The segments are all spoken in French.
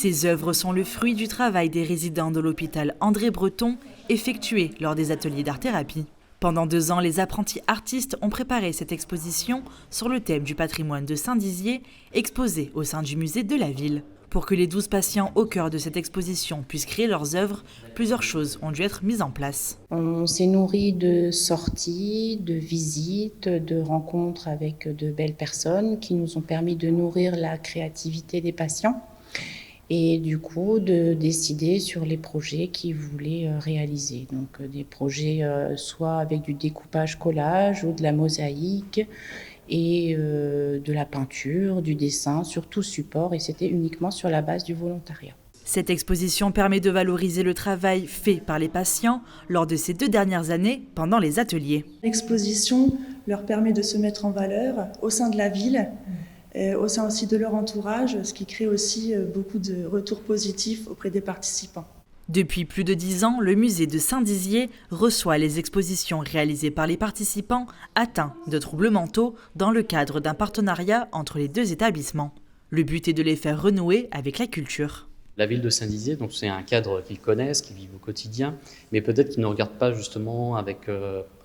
Ces œuvres sont le fruit du travail des résidents de l'hôpital André Breton, effectué lors des ateliers d'art-thérapie. Pendant 2 ans, les apprentis artistes ont préparé cette exposition sur le thème du patrimoine de Saint-Dizier, exposée au sein du musée de la ville. Pour que les 12 patients au cœur de cette exposition puissent créer leurs œuvres, plusieurs choses ont dû être mises en place. On s'est nourri de sorties, de visites, de rencontres avec de belles personnes qui nous ont permis de nourrir la créativité des patients et du coup de décider sur les projets qu'ils voulaient réaliser. Donc des projets soit avec du découpage collage ou de la mosaïque et de la peinture, du dessin sur tout support, et c'était uniquement sur la base du volontariat. Cette exposition permet de valoriser le travail fait par les patients lors de ces 2 dernières années pendant les ateliers. L'exposition leur permet de se mettre en valeur au sein de la ville, au sein aussi de leur entourage, ce qui crée aussi beaucoup de retours positifs auprès des participants. Depuis plus de 10 ans, le musée de Saint-Dizier reçoit les expositions réalisées par les participants atteints de troubles mentaux dans le cadre d'un partenariat entre les 2 établissements. Le but est de les faire renouer avec la culture. La ville de Saint-Dizier, donc c'est un cadre qu'ils connaissent, qu'ils vivent au quotidien, mais peut-être qu'ils ne regardent pas justement avec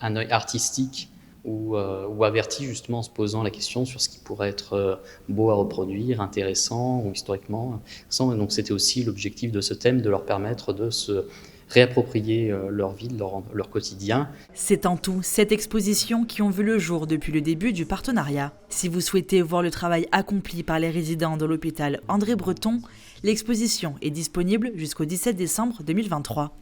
un œil artistique ou averti justement en se posant la question sur ce qui pourrait être beau à reproduire, intéressant ou historiquement. Donc c'était aussi l'objectif de ce thème, de leur permettre de se réapproprier leur vie, leur quotidien. C'est en tout 7 expositions qui ont vu le jour depuis le début du partenariat. Si vous souhaitez voir le travail accompli par les résidents de l'hôpital André Breton, l'exposition est disponible jusqu'au 17 décembre 2023.